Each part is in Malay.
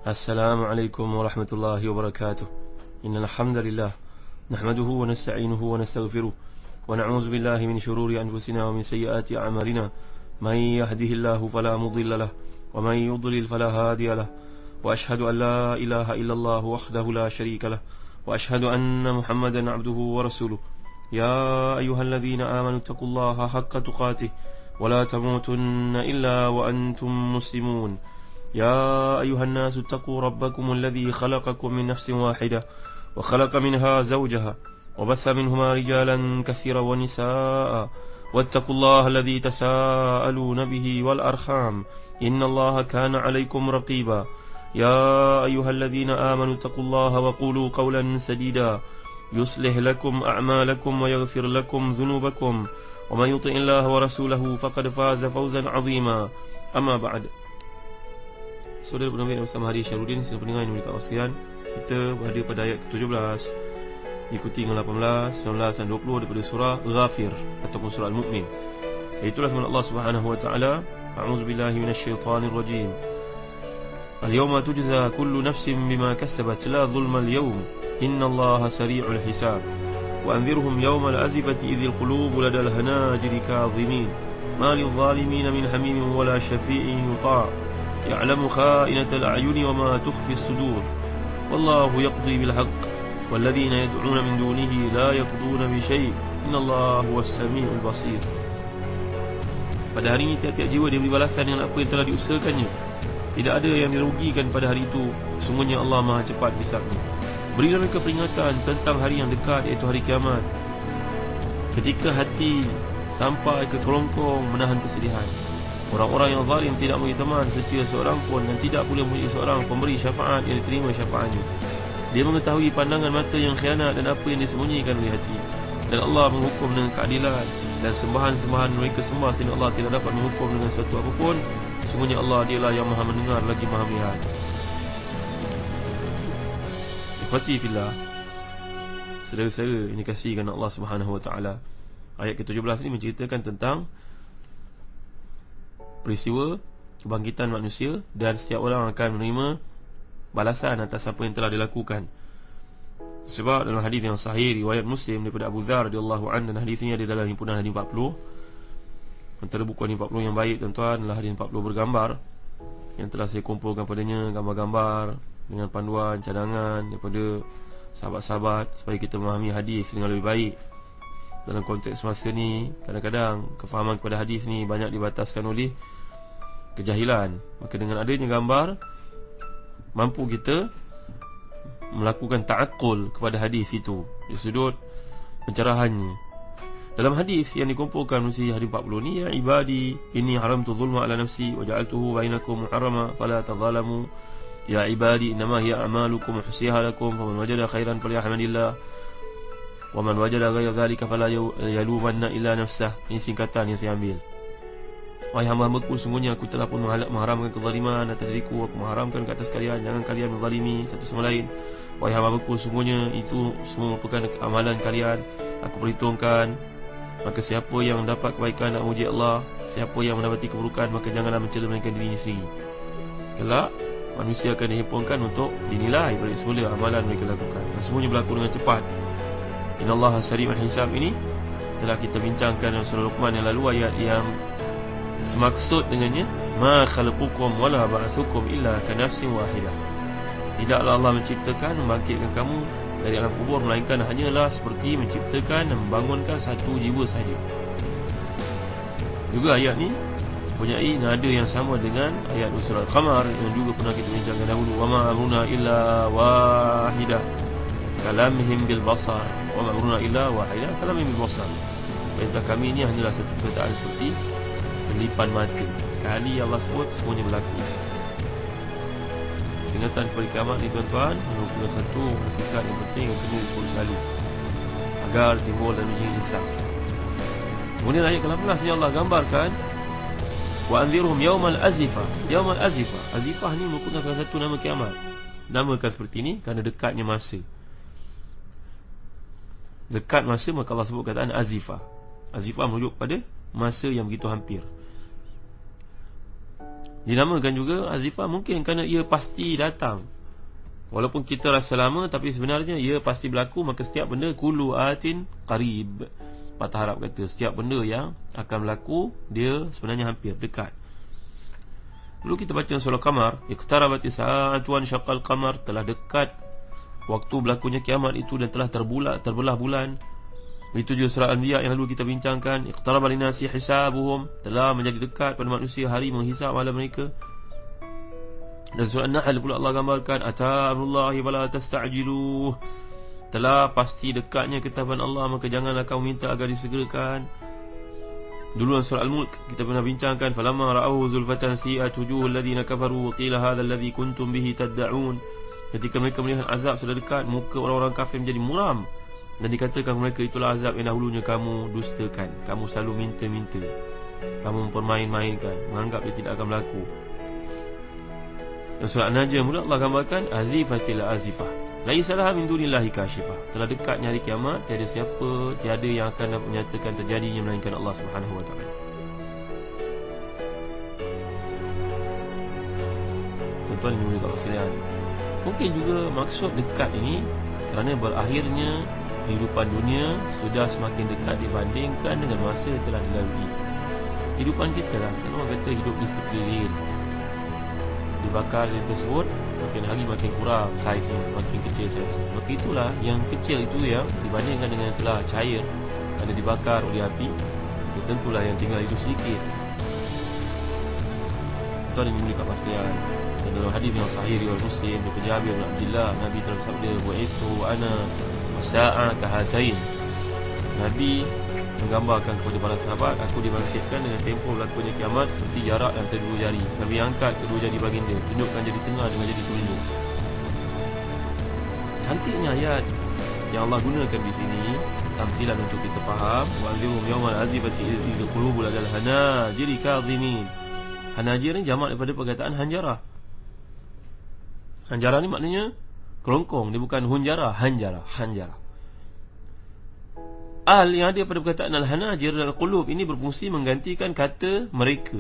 Assalamualaikum warahmatullahi wabarakatuh. Innal hamdalillah nahmaduhu wa nasta'inuhu wa nastaghfiruh wa na'udzu billahi min shururi anfusina wa min sayyiati a'malina. May yahdihillahu fala mudilla lahu wa may yudlil fala hadiya lahu. Wa ashhadu an la ilaha illallah wahdahu la sharika lahu wa ashhadu anna Muhammadan 'abduhu wa rasuluh. Ya ayyuhalladzina amanu taqullaha haqqa tuqatih wa la tamutunna illa wa antum muslimun. يا أيها الناس اتقوا ربكم الذي خلقكم من نفس واحدة وخلق منها زوجها وبث منهما رجالا كثيرا ونساء واتقوا الله الذي تساءلون به والأرحام إن الله كان عليكم رقيبا. يا أيها الذين آمنوا اتقوا الله وقولوا قولا سديدا يصلح لكم أعمالكم ويغفر لكم ذنوبكم ومن يطع الله ورسوله فقد فاز فوزا عظيما. أما بعد. Saudara pendengar bersama Hari Syarudin, sila pendengar yang dimuliakan Allah sekalian, kita berada pada ayat ke-17 diikuti dengan 18, 19 dan 20 daripada surah Ghafir ataupun surah Al-Mu'min. Itulah firman Allah Subhanahu wa taala, a'udzu billahi minasyaitonir rajim. Al-yawma tujza kullu nafsin bima kasabat la zulma al-yawm innallaha sari'ul hisab. Wa anzirhum yawmal azifati idhil qulubu ladal hanajiri kadhimin ma lidh-dhalimin min hamimin wala syafi'in yuta'. يعلم خائنة الأعين وما تخفي الصدور والله يقضي بالحق والذين يدعون من دونه لا يقضون بشيء إن الله هو السميع البصير. Pada hari ini tiap-tiap jiwa diberi balasan dengan apa yang telah diusahakannya. Tidak ada yang dirugikan pada hari itu. Sungguhnya Allah Maha cepat hisabnya. Berilah mereka peringatan tentang hari yang dekat, iaitu hari kiamat, ketika hati sampai ke kerongkong menahan kesedihan. Orang-orang yang zalim tidak mempunyai teman setia seorang pun, dan tidak pula mempunyai seorang pemberi syafaat yang diterima syafaatnya. Dia mengetahui pandangan mata yang khianat dan apa yang disembunyikan oleh hati. Dan Allah menghukum dengan keadilan, dan sembahan-sembahan mereka sembah sehingga Allah tidak dapat menghukum dengan sesuatu apapun. Sungguhnya Allah dialah yang maha mendengar lagi maha melihat. Ikhwati fillah, saudara-saudara ini kasihkan Allah Subhanahu wa taala. Ayat ke-17 ini menceritakan tentang peristiwa kebangkitan manusia, dan setiap orang akan menerima balasan atas apa yang telah dilakukan. Sebab dalam hadis yang sahih riwayat Muslim daripada Abu Dzar radhiyallahu anhu, dan hadis ini ada dalam himpunan hadis 40. Antara buku hadis 40 yang baik tuan-tuan adalah hadis 40 bergambar, yang telah saya kumpulkan padanya gambar-gambar dengan panduan cadangan daripada sahabat-sahabat supaya kita memahami hadis dengan lebih baik. Dalam konteks masa ni, kadang-kadang kefahaman kepada hadis ni banyak dibataskan oleh kejahilan. Maka dengan adanya gambar, mampu kita melakukan ta'aqqul kepada hadis itu di sudut pencerahannya. Dalam hadis yang dikumpulkan usia hadis 40 ni, ya ibadi inni haramtu zulma ala nafsi wa ja'altuhu bainakum muharrama fala tadhalamu. Ya ibadi innama hiya a'malukum uhsiha lakum faman wajada khairan falyahmadillah wa man wajada ghayra dhalika fala yalumanna illa nafsah. Ini singkatan yang saya ambil. Wahai hamba-hambaku, sungguhnya aku telah pun mengharamkan kezaliman atas diriku. Aku mengharamkan ke atas kalian, jangan kalian menzalimi satu sama lain. Wahai hamba-hambaku, sungguhnya itu semua merupakan amalan kalian. Aku perhitungkan. Maka siapa yang mendapat kebaikan dan memuji Allah, siapa yang mendapati keburukan, maka janganlah mencela melainkan dirinya sendiri. Kelak manusia akan dihimpunkan untuk dinilai balik semula amalan mereka lakukan, dan semuanya berlaku dengan cepat. Innallaha sari'ul hisab ini telah kita bincangkan dalam surah Luqman yang lalu, ayat yang semaksud dengannya ma khalqukum wala ba'tsukum illa kanafsin wahidah. Tidaklah Allah menciptakan, membangkitkan kamu dari alam kubur, melainkan hanyalah seperti menciptakan dan membangunkan satu jiwa sahaja. Juga ayat ni mempunyai nada yang sama dengan ayat surah Al-Qamar yang juga pernah kita bincangkan dahulu. Wa ma amruna illa wahidah kalamihim bil basar. Wa ma amruna illa wahidah kalamihim bil basar. Perintah kami ini hanyalah satu perkataan seperti kelipan mata. Sekali Allah sebut, semuanya berlaku. Peringatan kepada kiamat ni tuan-tuan merupakan satu hakikat yang penting yang kena disebut selalu agar timbul dan menjadi insaf. Kemudian ayat ke-18 ni Allah gambarkan wa anzirhum yawmal azifah. Yawmal azifah, azifah ni merupakan salah satu nama kiamat. Namakan seperti ini kerana dekatnya masa. Dekat masa, maka Allah sebut kataan azifah. Azifah merujuk pada masa yang begitu hampir. Dinamakan juga azifah mungkin kerana ia pasti datang. Walaupun kita rasa lama, tapi sebenarnya ia pasti berlaku. Maka setiap benda, kullu atin qarib. Patah Arab kata, setiap benda yang akan berlaku, dia sebenarnya hampir, dekat. Lalu kita baca surah Qamar, iqtarabati sa'atu wa syaqqal qamar, telah dekat waktu berlakunya kiamat itu dan telah terbelah bulan. Itu juga surah Al-Anbiya yang lalu kita bincangkan, iqtaraba linasi hisabuhum, telah menjadi dekat pada manusia hari menghisap malam mereka. Dan surah An-Nahl pula Allah gambarkan, ata amrullahi wala tasta'jiluh, telah pasti dekatnya ketetapan Allah, maka janganlah kamu minta agar disegerakan. Dulu surah Al-Mulk kita pernah bincangkan, falamma ra'awhu zulfatan si'at wujuhul ladzina kafaru wa qila hadzal ladzi kuntum bihi tad'un. Ketika mereka melihat azab sudah dekat, muka orang-orang kafir menjadi muram dan dikatakan mereka, itulah azab yang dahulunya kamu dustakan. Kamu selalu minta-minta, kamu mempermain-mainkan, menganggap dia tidak akan berlaku. Dan surah An-Najm pula Allah gambarkan, azifatil azifah, laisa laha min dunillahi kashifah, telah dekatnya hari kiamat, tiada yang akan menyatakan terjadinya melainkan Allah Subhanahu wa taala. Tuan-tuan yang dimuliakan sekalian, mungkin juga maksud dekat ini kerana berakhirnya kehidupan dunia sudah semakin dekat dibandingkan dengan masa yang telah dilalui. Kehidupan kita lah, kan orang kata hidup ni seperti lilin, dibakar lilin tersebut, makin hari makin kurang saiznya, makin kecil saiznya. Maka itulah yang kecil itu yang dibandingkan dengan yang telah cair kerana dibakar oleh api, maka tentulah yang tinggal itu sedikit. Tuan yang dimuliakan sekalian, dan dalam hadis yang sahih riwayat Muslim daripada Jabir bin Abdullah, Nabi telah bersabda, bu'istu ana wasa'a kahatain. Nabi menggambarkan kepada para sahabat, aku dibangkitkan dengan tempoh berlakunya kiamat seperti jarak antara dua jari. Nabi angkat kedua jari baginda, tunjukkan jari tengah dengan jari telunjuk. Cantiknya ayat yang Allah gunakan di sini, tamsilan untuk kita faham. Wa'anzirhum yawmal azifati idh qulubul ladal hanajiri kadhimin. Hanajir ni jamak daripada perkataan hanjarah. Hanjarah ni maknanya kerongkong, dia bukan hunjarah, hanjarah. Al yang ada pada perkataan al-hanajir dan al-qulub ini berfungsi menggantikan kata mereka,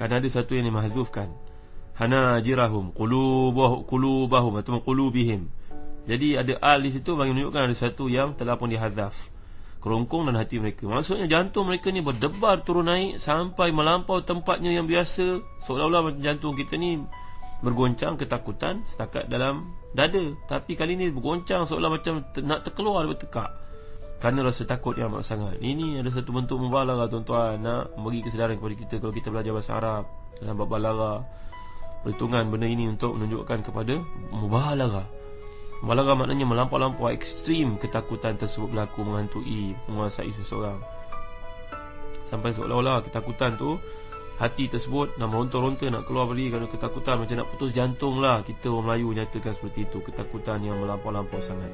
kerana ada satu yang dimahzufkan, hanajirahum, qulubahum atau qulubihim. Jadi ada al di situ bagi menunjukkan ada satu yang telah pun dihazaf, kerongkong dan hati mereka. Maksudnya jantung mereka ni berdebar turun naik sampai melampau tempatnya yang biasa, seolah-olah macam jantung kita ni bergoncang ketakutan setakat dalam dada, tapi kali ni bergoncang seolah macam nak terkeluar daripada tekak kerana rasa takut yang amat sangat. Ini ada satu bentuk mubalaghah tuan-tuan, nak bagi kesedaran kepada kita. Kalau kita belajar bahasa Arab dalam bab balaghah, perhitungan benda ini untuk menunjukkan kepada mubalaghah. Mubalaghah maknanya melampau-lampau, ekstrim ketakutan tersebut berlaku, menghantui, menguasai seseorang sampai seolah-olah ketakutan tu, hati tersebut nak meronta-ronta, nak keluar beri kerana ketakutan, macam nak putus jantung lah. Kita orang Melayu nyatakan seperti itu, ketakutan yang melampau-lampau sangat.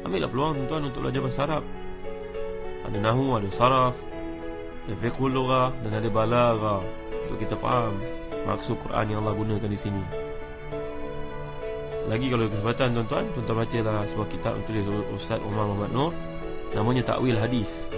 Ambillah peluang tuan-tuan untuk belajar bahasa Arab. Ada nahwu, ada saraf, ada fiqhul lughah dan ada balaghah, untuk kita faham maksud Quran yang Allah gunakan di sini. Lagi kalau kesempatan tuan-tuan bacalah sebuah kitab tulis Ustaz Umar Muhammad Nur, namanya Takwil Hadis.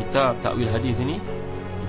Kitab Takwil Hadis ini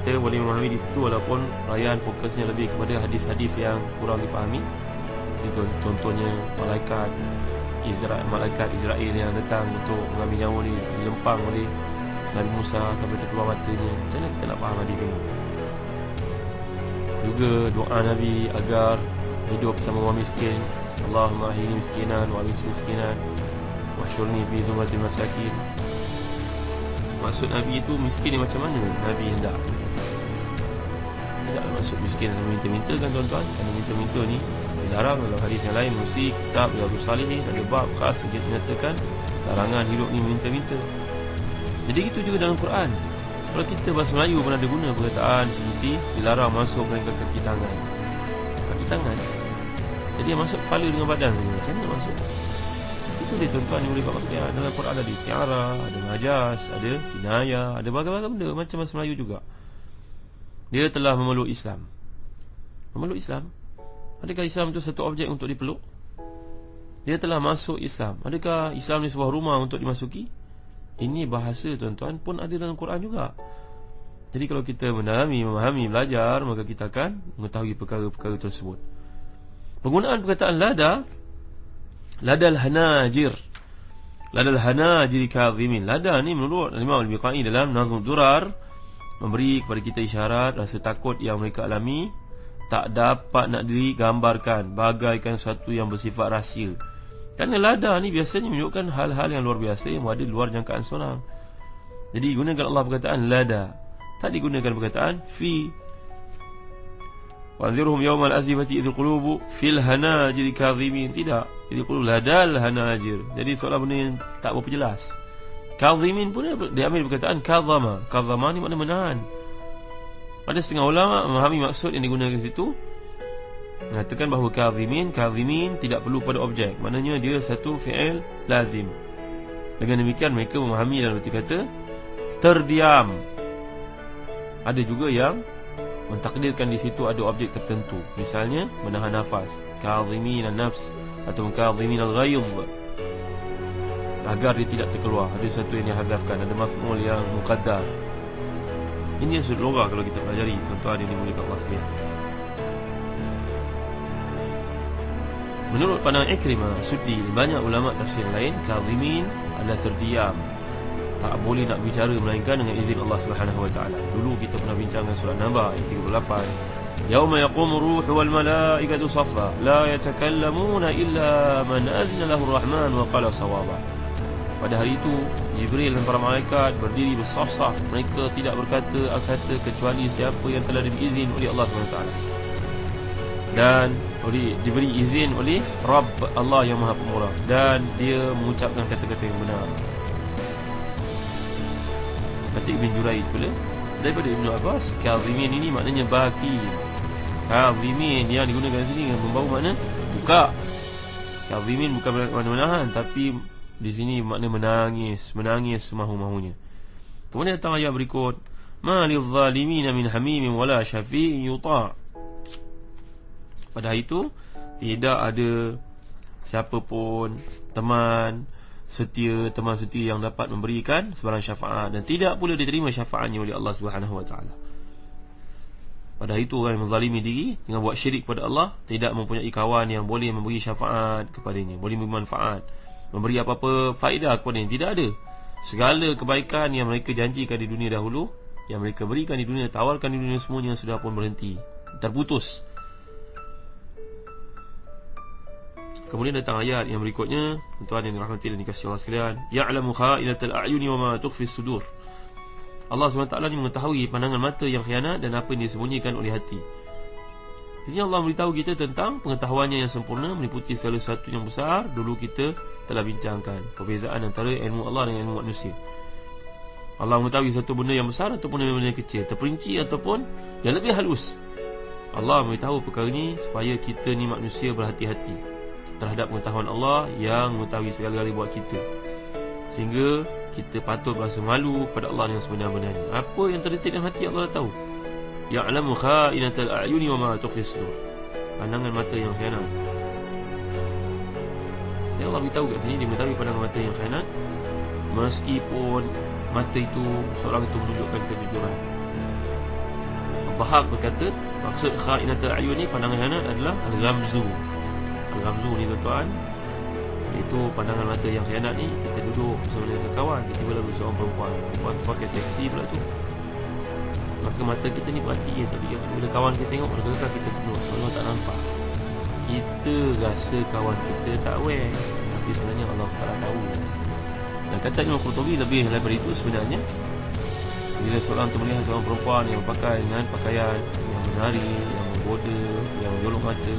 kita boleh memahami di situ, walaupun rayaan fokusnya lebih kepada hadis-hadis yang kurang difahami. Contohnya malaikat Israel yang datang untuk mengambil nyawa ni, dilempang oleh Nabi Musa sampai terkeluar matanya. Macam mana kita nak faham hadis ini? Juga doa Nabi agar hidup bersama orang miskin, Allahumma ahini miskinan wa amis miskinan wahsyurni fi zumratil masakin. Maksud Nabi itu miskin ni macam mana Nabi hendak? Tidak maksud miskin yang minta-minta kan tuan-tuan, kerana minta-minta ni dilarang dalam hadis yang lain. Mesti kitab Riyadhus Salihin ada bab khas untuk menyatakan larangan hidup ni minta-minta. Jadi itu juga dalam Quran. Kalau kita bahasa Melayu pun ada guna perkataan seperti dilarang masuk ke kaki tangan. Kaki tangan, jadi yang masuk kepala dengan badan saja. Macam mana masuk? Itu dia tuan-tuan yang boleh buat sekalian. Dalam Quran ada istiarah, ada majas, ada kinayah, ada berbagai-bagai benda macam bahasa Melayu juga. Dia telah memeluk Islam. Memeluk Islam, adakah Islam itu satu objek untuk dipeluk? Dia telah masuk Islam, adakah Islam ni sebuah rumah untuk dimasuki? Ini bahasa tuan-tuan pun ada dalam Quran juga. Jadi kalau kita mendalami, memahami, belajar, maka kita akan mengetahui perkara-perkara tersebut. Penggunaan perkataan lada, ladal hanajir, ladal hanajir kadhimin. Lada ni menurut Imam Al-Biqai dalam Nazm Durar, memberi kepada kita isyarat rasa takut yang mereka alami tak dapat nak digambarkan, bagaikan sesuatu yang bersifat rahsia. Kerana lada ni biasanya menunjukkan hal-hal yang luar biasa yang ada di luar jangkaan seorang. Jadi gunakan Allah perkataan lada, tak digunakan perkataan fi. Wanzirhum yawmal azifati idhul qulubu fil hanajir kadhimin. Tidak, idhul qulubu ladal hanajir. Jadi soalan benda yang tak berapa jelas. Kadhimin pun diambil perkataan kadhama. Kadhama ni makna menahan. Ada setengah ulama memahami maksud yang digunakan di situ, mengatakan bahawa kadhimin tidak perlu pada objek, maknanya dia satu fi'il lazim. Dengan demikian mereka memahami dalam arti kata terdiam. Ada juga yang mentakdirkan di situ ada objek tertentu, misalnya menahan nafas, kadhimin an-nafs atau kadhimin al-ghaidh, agar dia tidak terkeluar. Ada satu yang dihazafkan, ada maf'ul yang muqaddar. Ini yang sudut logah kalau kita pelajari, tuan-tuan yang dimuliakan Allah sekalian. Menurut pandangan Ikrimah, Suddi, banyak ulama tafsir lain, kadhimin adalah terdiam, tak boleh nak bicara melainkan dengan izin Allah Subhanahu wa taala. Dulu kita pernah bincangkan surah Naba ayat 38. Yauma yaqumu ruhu wal malaikatu saffa la yatakallamuna illa man azna lahu ar-rahman wa qala sawaba. Pada hari itu Jibril dan para malaikat berdiri bersaf-saf. Mereka tidak berkata kata kecuali siapa yang telah diberi izin oleh Allah Subhanahu wa taala dan diberi izin oleh Rabb Allah yang Maha Pemurah, dan dia mengucapkan kata-kata yang benar. Kata Ibn Juraij pula daripada Ibn Abbas, kadhimin ini maknanya baki. Kadhimin yang digunakan di sini membawa makna buka. Kadhimin bukan makna menahan, tapi di sini makna menangis, menangis semahu-mahunya. Kemudian datang ayat berikut, ma lizzalimina min hamimin wala syafi'in yuta'. Pada hari itu tidak ada siapa pun teman setia yang dapat memberikan sebarang syafaat, dan tidak pula diterima syafaatnya oleh Allah Subhanahu wa taala. Pada hari itu orang yang menzalimi diri dengan buat syirik kepada Allah tidak mempunyai kawan yang boleh memberi syafaat kepadanya, boleh memberi manfaat, memberi apa-apa faedah kepadanya. Tidak ada. Segala kebaikan yang mereka janjikan di dunia dahulu, yang mereka berikan di dunia, tawarkan di dunia, semuanya sudah pun berhenti, terputus. Kemudian datang ayat yang berikutnya, tuan yang dirahmati dan dikasihi Allah sekalian, ya'lamu kha'inatal a'yuni wa ma tukhfi as-sudur. Allah SWT ni mengetahui pandangan mata yang khianat dan apa yang disembunyikan oleh hati. Di sini Allah beritahu kita tentang pengetahuannya yang sempurna meliputi segala sesuatu yang besar. Dulu kita telah bincangkan perbezaan antara ilmu Allah dengan ilmu manusia. Allah mengetahui satu benda yang besar ataupun benda yang kecil, terperinci ataupun yang lebih halus. Allah memberitahu perkara ini supaya kita ni manusia berhati-hati terhadap pengetahuan Allah yang mengetahui segala-galanya buat kita, sehingga kita patut berasa malu pada Allah yang sebenar-benarnya. Apa yang terdetik dalam hati Allah tahu. Ya'lamu kha'inatal a'yuni wa ma tukhfi as-sudur. Pandangan mata yang khianat. Ya Allah beritahu kat sini, dia mengetahui pandangan mata yang khianat, meskipun mata itu seorang itu menunjukkan kejujuran. Al-Dhahak berkata, maksud kha'inatal a'yuni, pandangan khianat adalah al-ghamzu. Al-ghamzu ni tuan-tuan, itu pandangan mata yang khianat ni. Kita duduk bersama dengan kawan, tiba-tiba lalu seorang perempuan tu pakai seksi pula tu, maka mata kita ni perhati tapi bila kawan kita tengok, maka kita tunduk seolah tak nampak. Kita rasa kawan kita tak aware, tapi sebenarnya Allah Ta'ala tahu. Dan kata Imam Qurtubi lebih daripada itu sebenarnya, bila seorang tu melihat seorang perempuan yang pakai dengan pakaian yang menari, yang menggoda, yang menjolok mata,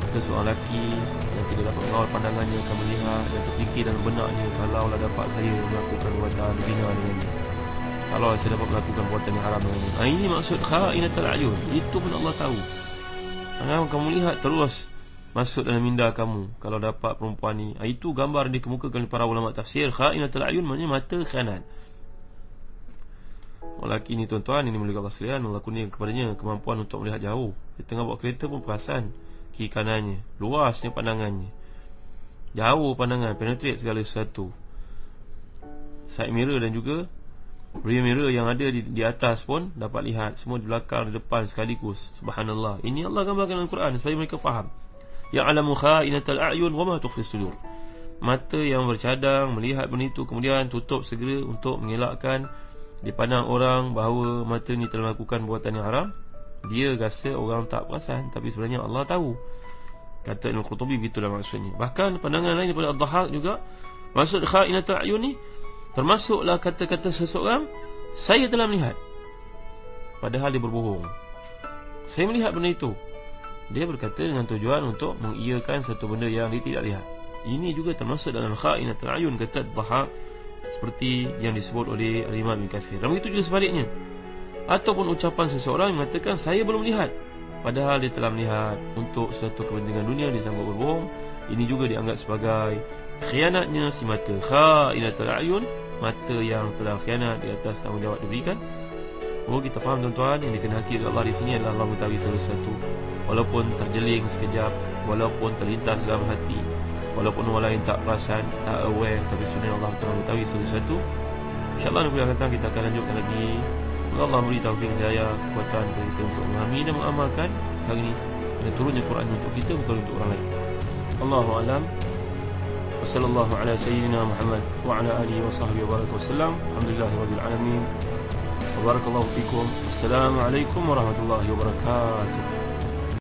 atau seorang lelaki yang tidak dapat mengawal pandangannya akan melihat dan terfikir dalam benaknya, kalaulah dapat saya melakukan perbuatan zina dengannya, kalau saya dapat melakukan perbuatan yang haram dengannya. Ini maksud kha'inatul a'yun. Itu pun Allah tahu. Jangan kamu lihat terus masuk dalam minda kamu kalau dapat perempuan ni. Itu gambar yang dikemukakan oleh para ulama tafsir. Kha'inatul a'yun maknanya mata khianat. Lelaki ni tuan-tuan, ini mulia Allah sekalian, Allah kurniakan kepadanya kemampuan untuk melihat jauh. Di tengah bawa kereta pun perasan kiri kanannya, luasnya pandangannya, jauh pandangan, penetrate segala sesuatu, side mirror dan juga Mirror yang ada di atas pun dapat lihat, semua di belakang, di depan sekaligus. Subhanallah. Ini Allah gambarkan dalam Al-Quran supaya mereka faham. Ya'lamu kha'inatal a'yun wa ma tukhfi sudur. Mata yang bercadang melihat benda itu, kemudian tutup segera untuk mengelakkan dipandang orang bahawa mata ni telah melakukan perbuatan yang haram. Dia rasa orang tak perasan, tapi sebenarnya Allah tahu. Kata Ibn Qurtubi, begitulah maksudnya. Bahkan pandangan lain daripada Ad-Dhahhak juga, maksud kha'inatul a'yun ni termasuklah kata-kata seseorang, saya telah melihat, padahal dia berbohong. Saya melihat benda itu. Dia berkata dengan tujuan untuk mengiyakan satu benda yang dia tidak lihat. Ini juga termasuk dalam kha'inatul a'yun, kata Ad-Dhahhak, seperti yang disebut oleh Imam Ibn Katsir. Dan begitu juga sebaliknya. Ataupun ucapan seseorang yang mengatakan saya belum melihat, padahal dia telah melihat untuk suatu kepentingan dunia, dia sanggup berbohong. Ini juga dianggap sebagai khianatnya si mata. Kha'inatul a'yun, mata yang telah khianat di atas tanggungjawab diberikan. Oh, kita faham tuan-tuan, yang dikehendaki oleh Allah di sini adalah Allah mengetahui segala sesuatu. Walaupun terjeling sekejap, walaupun terlintas dalam hati, walaupun orang lain tak perasan, tak aware, tapi sebenarnya Allah telah mengetahui segala sesuatu. InsyaAllah nanti akan datang kita akan lanjutkan lagi. Semoga Allah beri taufik hidayah, kekuatan bagi kita untuk memahami dan mengamalkan hari ini. Kerana turunnya Quran untuk kita, bukan untuk orang lain. Allahu a'lam. Wassallallahu ala sayyidina Muhammad wa ala alihi wa sahbihi wa baraka wasallam. Alhamdulillahi rabbil alamin. Wa barakallahu fikum. Wassalamu alaikum warahmatullahi wabarakatuh.